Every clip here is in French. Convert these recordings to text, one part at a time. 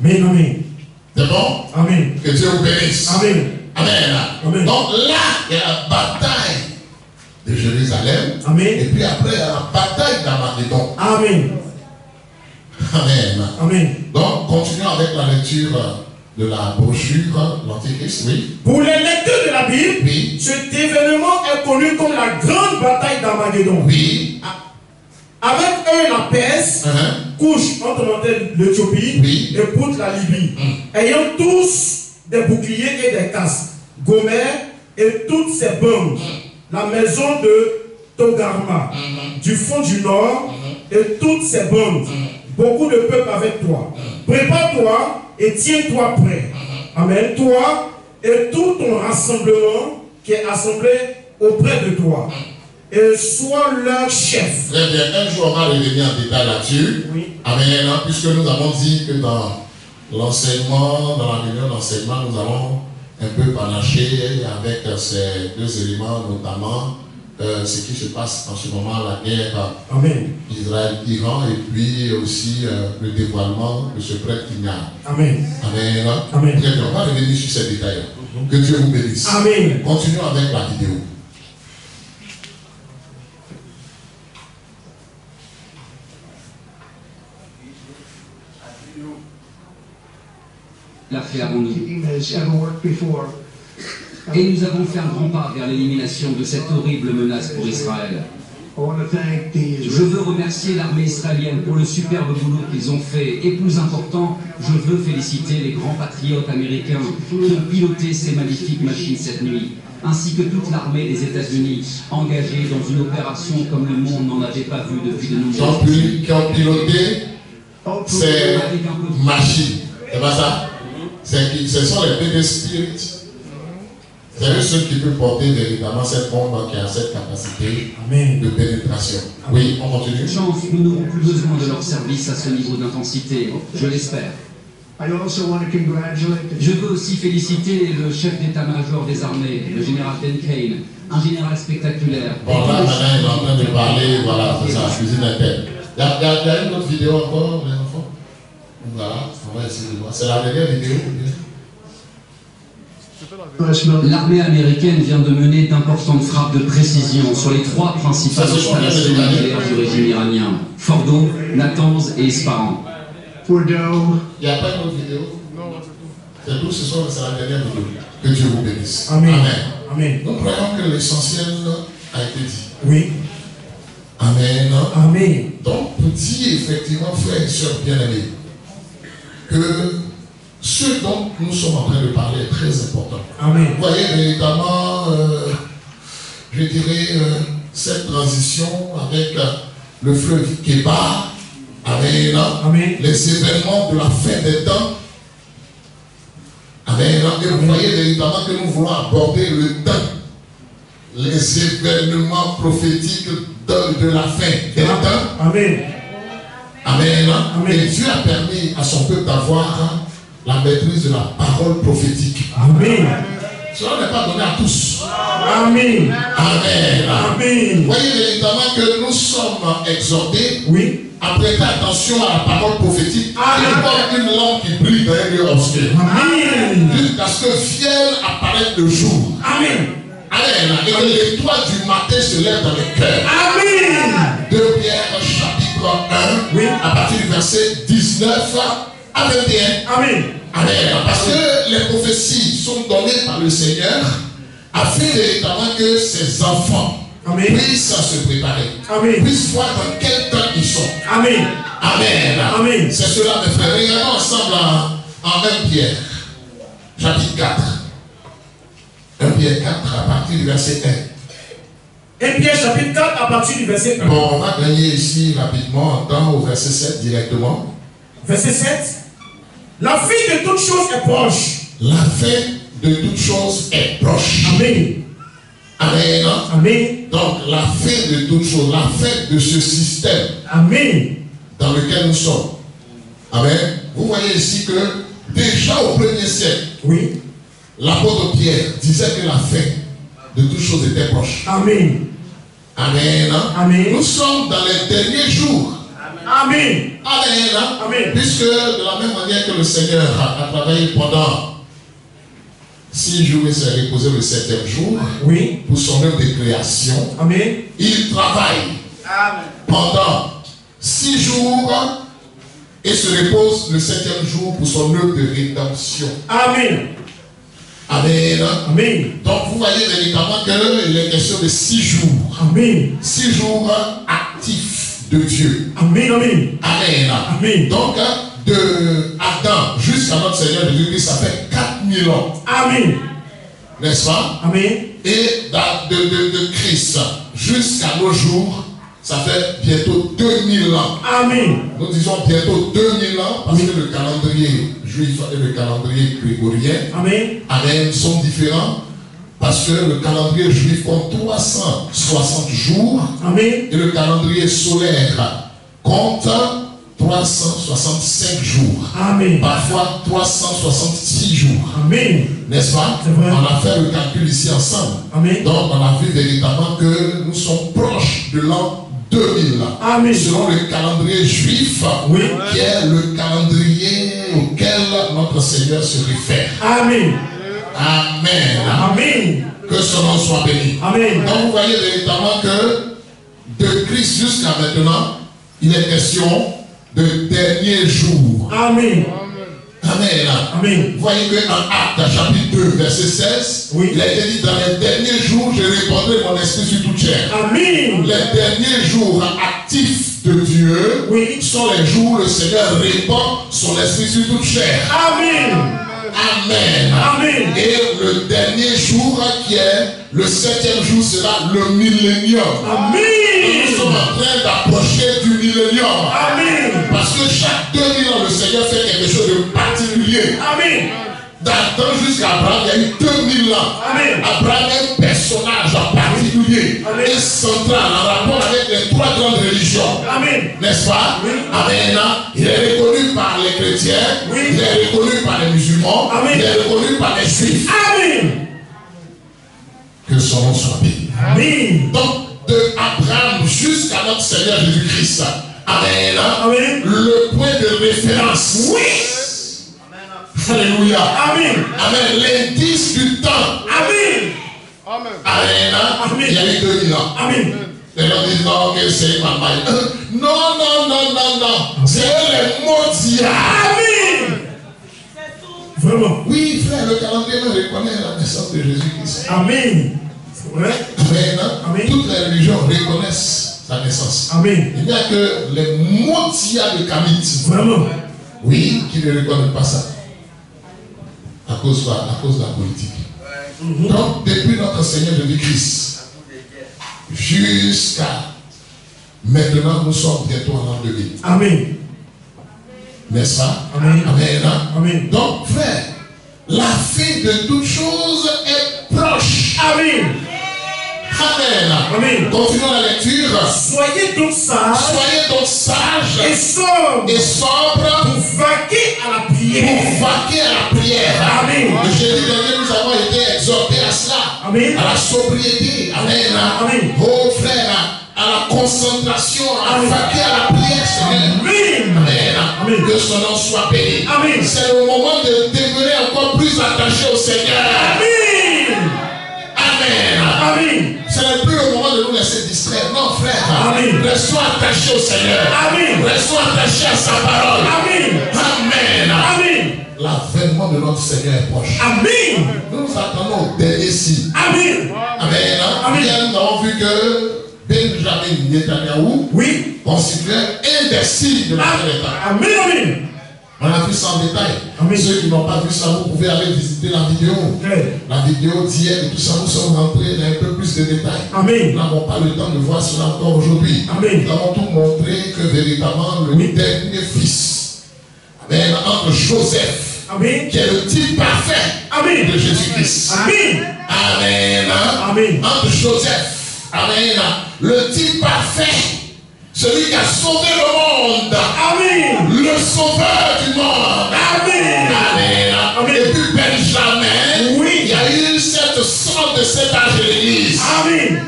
Amen, amen. C'est bon? Amen. Que Dieu vous bénisse. Amen. Amen. Amen. Donc là, il y a la bataille de Jérusalem. Amen. Et puis après, il y a la bataille d'Armageddon. Amen. Amen. Amen. Donc, continuons avec la lecture de la brochure, l'Antichrist, oui. Pour les lecteurs de la Bible, Oui. cet événement est connu comme la grande bataille d'Armageddon. Oui. Avec eux, la Perse, couche entre l'Éthiopie Oui. et Pout la Libye, ayant tous des boucliers et des casques, Gomer et toutes ses bandes, la maison de Togarma, du fond du nord et toutes ses bandes, beaucoup de peuple avec toi. Prépare-toi et tiens-toi prêt. Amen. Toi et tout ton rassemblement qui est assemblé auprès de toi. Et sois leur chef. Très bien. Un jour, on va revenir en détail là-dessus. Oui. Amen. Puisque nous avons dit que dans l'enseignement, dans la réunion d'enseignement, nous allons un peu panacher avec ces deux éléments, notamment ce qui se passe en ce moment, la guerre Israël-Iran, et puis aussi le dévoilement de ce prêtre Ignare. Amen. Amen. Amen. Très bien, on va revenir sur ces détails. Que Dieu vous bénisse. Amen. Continuons avec la vidéo. L'a fait avant nous. Et nous avons fait un grand pas vers l'élimination de cette horrible menace pour Israël. Je veux remercier l'armée israélienne pour le superbe boulot qu'ils ont fait. Et plus important, je veux féliciter les grands patriotes américains qui ont piloté ces magnifiques machines cette nuit, ainsi que toute l'armée des États-Unis, engagée dans une opération comme le monde n'en avait pas vu depuis de nombreuses années. Qui ont piloté ces machines. C'est pas ça? Ce sont les bébés spirits. C'est ceux qui peuvent porter véritablement cette bombe qui a cette capacité de pénétration. Oui, on continue. Chance, nous n'aurons plus besoin de leur service à ce niveau d'intensité, je l'espère. Je veux aussi féliciter le chef d'état-major des armées, le général Dan Kane, un général spectaculaire. Bon, là, maintenant, il est en train de parler, voilà, c'est ça, cuisine interne. Il y a une autre vidéo encore, les enfants? Voilà, on va essayer de voir. C'est la dernière vidéo. L'armée américaine vient de mener d'importantes frappes de précision sur les trois principales installations militaires du régime iranien, Fordo, Natanz et Isfahan. Il n'y a pas une autre vidéo? C'est tout, c'est la dernière vidéo. Que Dieu vous bénisse. Amen. Amen. Amen. Nous croyons que l'essentiel a été dit. Oui. Amen. Amen. Donc, pour dire effectivement, frères et sœurs bien-aimés, que ce dont nous sommes en train de parler est très important. Amen. Vous voyez véritablement, je dirais, cette transition avec le fleuve Kébar, Amen. Amen. Les événements de la fin des temps. Amen. Et vous voyez véritablement que nous voulons aborder le temps, les événements prophétiques de la fin des temps. Amen. Amen. Amen. Et Dieu a permis à son peuple d'avoir la maîtrise de la parole prophétique. Amen. Cela n'est pas donné à tous. Amen. Amen. Amen. Vous voyez véritablement que nous sommes exhortés à prêter attention à la parole prophétique. Il comme une lampe qui brille dans un lieu obscur. Amen. Jusqu'à ce que vienne apparaître le jour. Amen. Amen. Et que l'étoile du matin se lève dans le cœur. Amen. 2 Pierre chapitre 1, à partir du verset 19 à 21. Amen. Amen. Parce que les prophéties sont données par le Seigneur afin véritablement que ses enfants puissent se préparer, puissent voir dans quel temps ils sont. Amen. Amen. Amen. C'est cela, mes frères. Regardons ensemble en 1 Pierre, chapitre 4. 1 Pierre 4, à partir du verset 1. 1 Pierre, chapitre 4, à partir du verset 1. Bon, on va gagner ici rapidement en temps au verset 7 directement. Verset 7. La fin de toutes choses est proche. La fin de toutes choses est proche. Amen. Amen. Amen. Donc, la fin de toutes choses, la fin de ce système dans lequel nous sommes. Amen. Vous voyez ici que déjà au 1er siècle, l'apôtre Pierre disait que la fin de toutes choses était proche. Amen. Amen. Amen. Nous sommes dans les derniers jours. Amen. Amen. Amen. Puisque de la même manière que le Seigneur a travaillé pendant 6 jours et s'est reposé le 7e jour, Oui. pour son œuvre de création, Amen. il travaille pendant 6 jours et se repose le 7e jour pour son œuvre de rédemption. Amen. Amen. Amen. Donc vous voyez véritablement qu'il est question de 6 jours. Amen. 6 jours actifs de Dieu. Amen. Amen. Amen. Amen. Donc de Adam jusqu'à notre Seigneur Jésus-Christ, ça fait 4000 ans. Amen. N'est-ce pas? Amen. Et de Christ jusqu'à nos jours, ça fait bientôt 2000 ans. Amen. Nous disons bientôt 2000 ans parce que le calendrier juif et le calendrier grégorien, Amen. Amen, sont différents parce que le calendrier juif compte 360 jours Amen. et le calendrier solaire compte 365 jours. Amen. Parfois 366 jours. Amen. N'est-ce pas? C'est vrai. On a fait le calcul ici ensemble. Amen. Donc on a vu véritablement que nous sommes proches de l'an 2000. Amen. Selon le calendrier juif, Oui. qui est le calendrier auquel notre Seigneur se réfère. Amen. Amen. Amen. Que son nom soit béni. Amen. Donc vous voyez véritablement que de Christ jusqu'à maintenant, il est question de dernier jour. Amen. Amen. Amen. Vous voyez qu'en Actes chapitre 2, verset 16, Oui. il a été dit dans les derniers jours, je répandrai mon esprit sur toute chair. Amen. Les derniers jours actifs de Dieu Oui. sont les jours où le Seigneur répand son esprit sur toute chair. Amen. Amen. Amen. Et le dernier jour qui est le 7e jour sera le millénium. Nous sommes Amen. en train d'approcher du millénium. Amen. Parce que chaque 2000 ans, le Seigneur fait quelque chose de particulier. Amen. D'Adam jusqu'à Abraham, il y a eu 2000 ans. Amen. Abraham est un personnage en particulier Amen. et central en rapport avec les 3 grandes religions. Amen. N'est-ce pas? Oui. Amen. Il est reconnu par les chrétiens, Oui. il est reconnu par les musulmans, Amen. il est reconnu par les juifs. Amen. Que son nom soit béni. Amen. Donc, de Abraham jusqu'à notre Seigneur Jésus-Christ. Amen. Amen. Le point de référence. Oui. Alléluia. Amen. Amen. L'indice du temps. Amen. Amen. Amen. Il y a eu 2000 ans. Amen. Les gens disent non, que c'est ma maille. Non, non, non, non, non. C'est les mondiales. Amen. Vraiment. Oui, frère, le calendrier me reconnaît la naissance de Jésus-Christ. Amen. C'est vrai. Amen. Amen. Toutes les religions reconnaissent sa naissance. Amen. Il n'y a que les mondiales de Kamit, Vraiment. oui, qui ne reconnaissent pas ça. À cause de la politique. Donc, depuis notre Seigneur Jésus-Christ, jusqu'à maintenant, nous sommes bientôt en l'an 2000. Amen. N'est-ce pas? Amen. Amen. Amen. Donc, frère, la fin de toutes choses est proche. Amen. Amen. Amen. Continuons la lecture. Soyez donc sages Soyez donc sages et sobres et sobres pour vaquer à la prière. pour vaquer à la prière. Amen. Le jeudi dernier, nous avons été exhortés à cela. Amen. À la sobriété. Amen. Amen. Oh frère, à la concentration, à Amen. vaquer à la prière, Seigneur. Amen. Amen. Amen. Que son nom soit béni. Amen. C'est le moment de demeurer encore plus attaché au Seigneur. Amen. Amen. Amen. Ce n'est plus le moment de nous laisser distraire. Non, frère. Amen. Restons attachés au Seigneur. Amen. Restons attachés à sa parole. Amen. Amen. Amen. L'avènement de notre Seigneur est proche. Amen. Nous nous attendons au dernier signe. Amen. Amen. Amen. Hier, nous avons vu que Benjamin Netanyahu Oui. constituait un des signes de la fin des temps. Amen. Amen. On a vu ça en détail. Amen. Ceux qui n'ont pas vu ça, vous pouvez aller visiter la vidéo. Okay. La vidéo d'hier et tout ça, nous sommes rentrés dans un peu plus de détails. Amen. Nous n'avons pas le temps de voir cela encore aujourd'hui. Amen. Nous avons tout montré que véritablement le Oui. dernier fils, amen, entre Joseph, Amen. qui est le type parfait Amen. de Jésus-Christ. Amen. Amen. Amen. Entre Joseph, amen, le type parfait, celui qui a sauvé le monde, Amen. le sauveur du monde. Amen. Amen. Amen. Et puis Benjamin, Oui. il y a eu cette sorte de cet âge de l'église. Amen.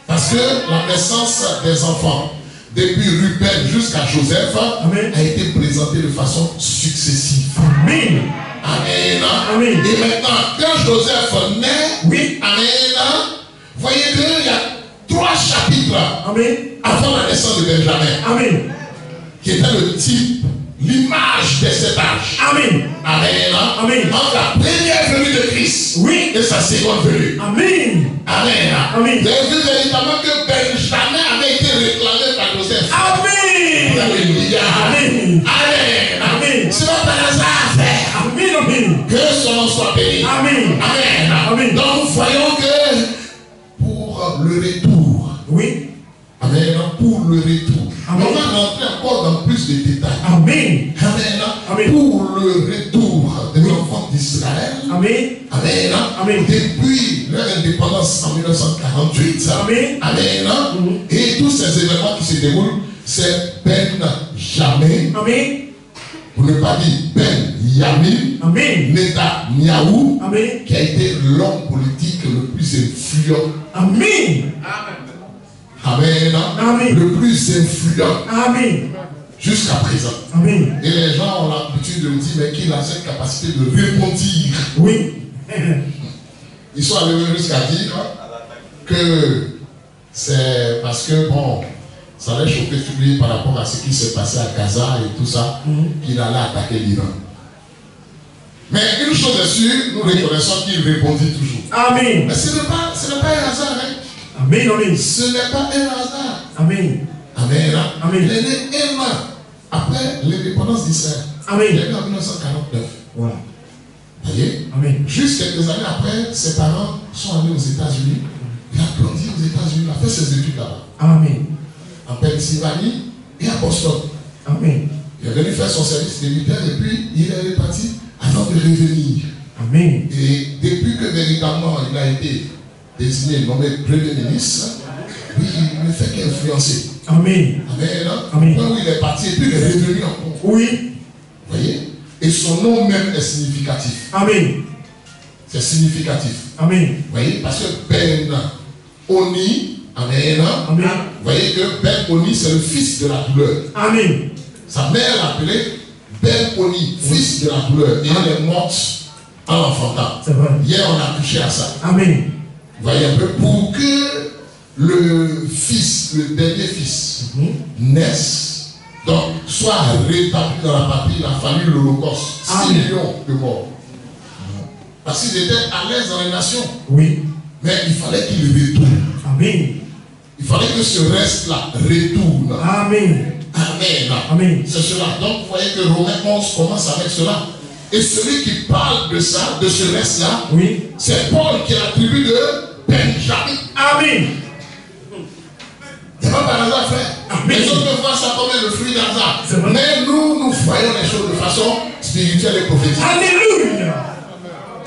Parce que la naissance des enfants depuis Ruben jusqu'à Joseph, Amen. a été présenté de façon successive. Amen. Amen. Amen. Et maintenant, quand Joseph naît, Oui. Amen, voyez qu'il y a 3 chapitres Amen. avant la naissance de Benjamin, Amen. qui était le type, l'image de cet âge. Amen. Amen. Amen. Entre la première venue de Christ Oui. et sa seconde venue. Amen. Amen. Amen. Vous avez vu véritablement que Benjamin avait été réclamé par Joseph. Amen. Alléluia. Amen. Amen. Amen. Ce n'est pas par hasard, frère. Amen. Amen. Que son nom soit béni. Amen. Amen. Amen. Donc nous voyons que pour le retour, Oui. Amen, pour le retour, Amen. on va rentrer encore dans plus de détails. Amen. Amen. Amen. Pour le retour des enfants d'Israël. Amen. Amen. Amen. Depuis leur indépendance en 1948. Amen. Amen. Et tous ces événements qui se déroulent, c'est Benjamin, Amen. pour ne pas dire Ben Yamin, Amen. Netanyahou, Amen. qui a été l'homme politique le plus influent. Amen. Amen. Amen. Le plus influent Amen. jusqu'à présent. Amen. Et les gens ont l'habitude de me dire, mais qu'il a cette capacité de répondre. Oui. Ils sont allés jusqu'à dire que c'est parce que, bon, ça allait choquer tout le monde par rapport à ce qui s'est passé à Gaza et tout ça, qu'il allait attaquer l'Iran. Mais une chose est sûre, nous reconnaissons qu'il répondit toujours. Amen. Mais ce n'est pas un hasard. Hein? Amen. Amen. Ce n'est pas un hasard. Amen. Amen. Amen. Il est né un an après l'indépendance d'Israël. Amen. Il est né en 1949. Voilà. Vous voyez? Amen. Juste quelques années après, ses parents sont allés aux États-Unis. Il a grandi aux États-Unis, il a fait ses études là-bas. Amen. En Pennsylvanie et à Boston. Amen. Il est venu faire son service militaire et puis il est reparti avant de revenir. Amen. Et depuis que véritablement il a été désigné, nommé Premier ministre, oui, il ne fait qu'influencer. Amen. Amen. Amen. Quand il est parti et puis il est revenu encore. Oui. Vous voyez? Et son nom même est significatif. Amen. C'est significatif. Amen. Vous voyez? Parce que Ben Oni, Amen. Amen. Vous voyez que Ben Oni, c'est le fils de la douleur. Amen. Sa mère l'appelait Ben Oni, fils de la douleur. Et elle est morte en l'enfantant. C'est vrai. Hier, on a touché à ça. Amen. Vous voyez un peu, pour que le fils, le dernier fils, naisse, donc soit rétabli dans la patrie, il a fallu l'Holocauste. 6 millions de morts. Parce qu'ils étaient à l'aise dans les nations. Oui. Mais il fallait qu'il retourne. Amen. Il fallait que ce reste-là retourne. Amen. Amen. Amen. C'est cela. Donc vous voyez que Romains 11 commence avec cela. Et celui qui parle de ça, de ce reste-là, Oui. c'est Paul qui est la tribu de Benjamin. Amen. C'est pas par hasard, frère. Amen. Les autres voient ça comme le fruit d'hasard. C'est vrai. Mais nous voyons les choses de façon spirituelle et prophétique. Alléluia.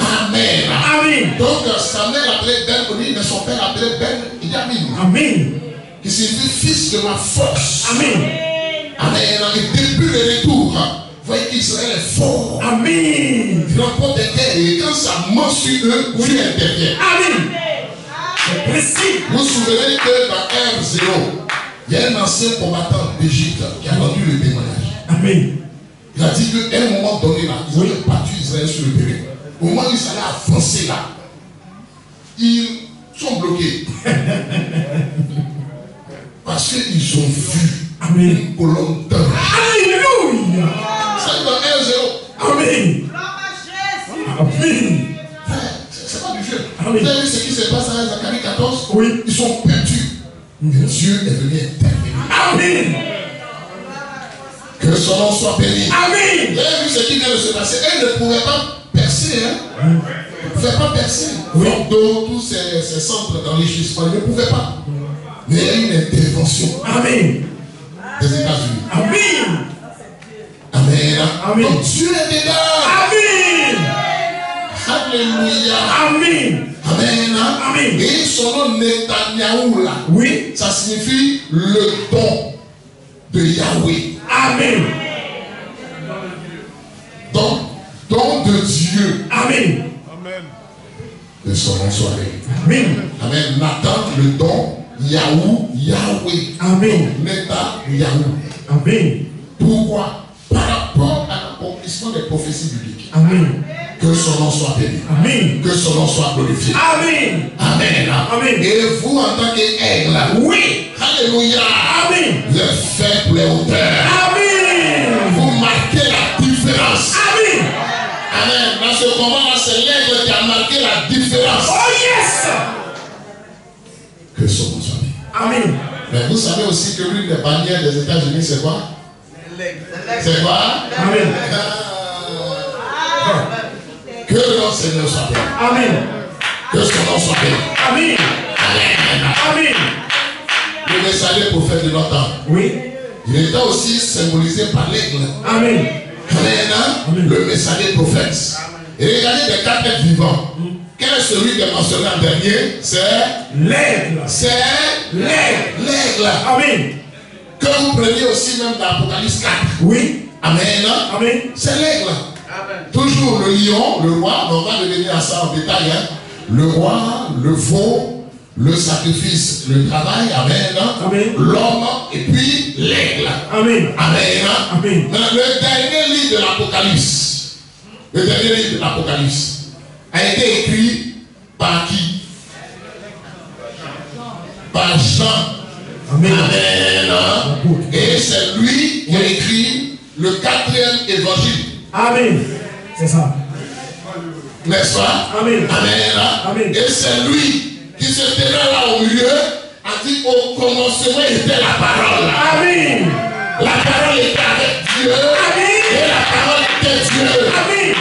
Amen. Amen. Donc sa mère appelait Ben Oni, mais son père appelait Ben Yamin, Amen. qui signifie fils de ma force. Amen. Amen. Et depuis le retour, vous voyez qu'Israël est fort. Amen. Il remporte des guerres et quand ça marche sur eux, Dieu intervient. Amen. C'est précis. Vous vous souvenez que dans R0, il y a un ancien combattant d'Égypte qui a rendu le témoignage. Amen. Il a dit qu'à un moment donné, là, ils ont battu Israël sur le terrain. Au moment où ils allaient avancer là, ils sont bloqués. Parce qu'ils ont vu une colonne d'ange. Alléluia. Ça, dans R0. Amen. Amen. C'est pas du jeu. Amen. Vous avez vu ce qui se passe à Zacharie 14? Oui. Ils sont perdus. Et Dieu est venu intervenir. Amen. Que son nom soit béni. Amen. Vous avez vu ce qui vient de se passer? Elle ne pouvait pas percer. Hein? Ne pouvait pas percer. Oui. Dans tous ces centres d'enrichissement, ils ne pouvaient pas. Mais il y a une intervention Amen. des États-Unis. Amen. Amen. Amen. Donc Dieu est dedans. Amen. Alléluia. Amen. Amen. Amen. Et son nom Netanyahou là, Oui. ça signifie le don de Yahweh. Amen. Donc, don de Dieu. Amen. Que son nom soit béni. Amen. Amen. Nathan, le don, Yahweh. Amen. Neta Yahweh. Amen. Pourquoi? Par rapport à l'accomplissement des prophéties bibliques. Amen. Que son nom soit béni. Amen. Que son nom soit glorifié. Amen. Amen. Amen. Et vous, en tant qu'aigle, oui. Alléluia. Amen. Vous êtes fait pour les hauteurs. Amen. Vous marquez la différence. Amen. Amen. Dans ce combat-là, c'est l'aigle qui a marqué la différence. Oh yes. Que son nom soit béni. Amen. Mais vous savez aussi que l'une des bannières des États-Unis, c'est quoi? C'est quoi? Amen. Que le nom Seigneur soit béni. Amen. Que son nom soit béni. Amen. Amen. Amen. Le messager prophète de notre temps. Oui. Il était aussi symbolisé par l'aigle. Amen. Amen. Le messager prophète. Et regardez les 4 êtres vivants. Quel est celui qui est mentionné en dernier? C'est l'aigle. C'est l'aigle. L'aigle. Amen. Que vous preniez aussi même dans l'Apocalypse 4. Oui. Amen. Amen. C'est l'aigle. Toujours le lion, le roi. On va revenir à ça en détail. Hein. Le roi, le veau, le sacrifice, le travail. Amen. Amen. L'homme et puis l'aigle. Amen. Amen. Amen. Le dernier livre de l'Apocalypse. Le dernier livre de l'Apocalypse a été écrit par qui? Par Jean. Amen. Amen. Et c'est lui qui a écrit le 4e évangile. Amen. C'est ça. N'est-ce pas? Amen. Amen. Amen. Et c'est lui qui se tenait là au milieu, a dit au commencement était la parole. Amen. La parole était avec Dieu. Amen. Et la parole était Dieu. Amen.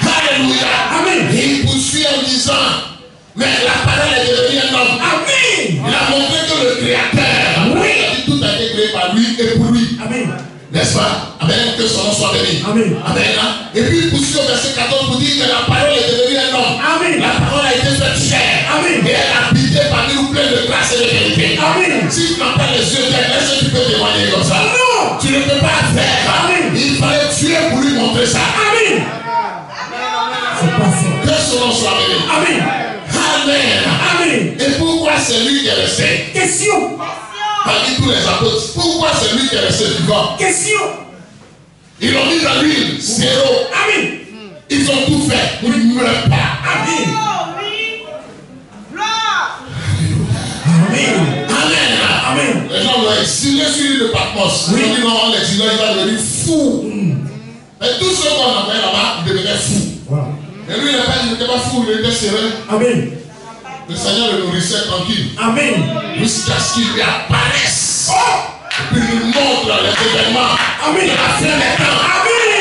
Alléluia. Amen. Il poursuit en disant, mais la parole est devenue un homme. Amen. Il a montré que le Créateur, oui. Il a dit tout a été créé par lui et pour lui. Amen. N'est-ce pas? Amen. Que son nom soit béni. Amen. Amen. Et puis il poursuit au verset 14 pour dire que la parole est devenue un homme. Amen. La parole a été faite chair. Amen. Et elle a habité parmi nous plein de grâce et de vérité. Amen. Si tu n'as pas les yeux d'elle, est-ce que tu peux témoigner comme ça? Non. Tu ne peux pas faire. Amen. Il fallait tuer pour lui montrer ça. Amen. C'est pas ça. Que son nom soit béni. Amen. Amen. Amen. Et pourquoi c'est lui qui est resté? Question. Parmi tous les apôtres, pourquoi c'est lui qui est resté vivant? Question. Ils l'ont mis dans l'huile, zéro. Amen. Ils ont tout fait. Ils ne meurent pas. Amen. Amen. Amen. Amen. Les gens l'ont exilé sur l'île de Patmos. Oui. Ils ont dit non, l'exilé, il va devenir fou. Et tous ceux qu'on envoyait là-bas, ils devenaient fous. Voilà. Et lui, il n'était pas fou, il était serein. Amen. Le Seigneur le nourrissait tranquille. Amen. Jusqu'à ce qu'il lui apparaisse. Oh. Et puis il nous montre les événements. Amen. De la fin des temps. Amen.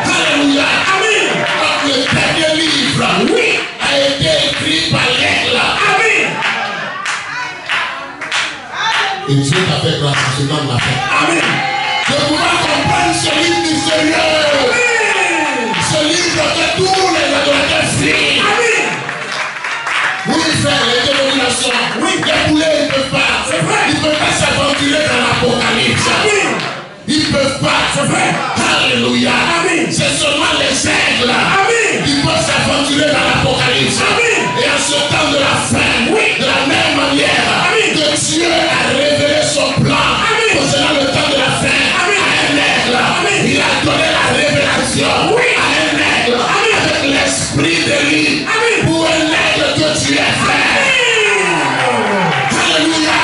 Alléluia. Amen. Donc le dernier livre, oui, a été écrit par l'aigle. Amen. Et Dieu t'a fait grâce à ce temps de la fin. Amen. De pouvoir comprendre ce livre mystérieux. Amen. Ce livre que tous les adorateurs fuient. Amen. Oui, frère, les dénominations. Oui, les poulets, ils ne peuvent pas. C'est vrai. Ils ne peuvent pas s'aventurer dans l'Apocalypse. Amen. Ils ne peuvent pas. C'est vrai. Alléluia. Amen. C'est seulement les aigles Amen. qui peuvent s'aventurer dans l'Apocalypse. Amen. Et en ce temps de la fin, oui, de la même manière Amen. que Dieu a révélé son plan concernant le temps de la fin Amen. à un aigle, Amen. il a donné la révélation Oui. à un aigle avec l'esprit de lui pour un aigle que tu es frère. Alléluia.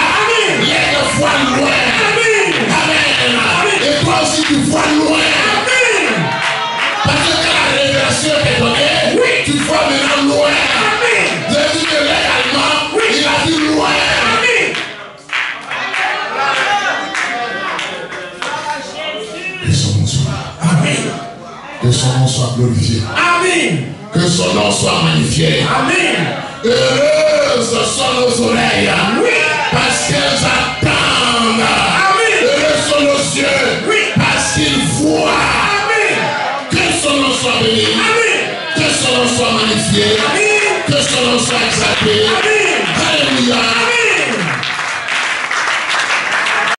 L'aigle voit loin. Amen. Et toi aussi tu vois loin. Parce que quand la révélation est donnée, tu vois maintenant loin. Je dis que légalement, il a vu loin. Que son nom soit. Amen. Que son nom soit glorifié. Amen. Que son nom soit magnifié. Amen. Heureuses sont nos oreilles. Oui. Parce qu'elles attendent. Amen. Heureux sont nos yeux. Oui. Parce qu'ils voient. Amen. Que son nom soit béni. Amen. Que son nom soit magnifié. Amen. Que son nom soit exalté. Amen.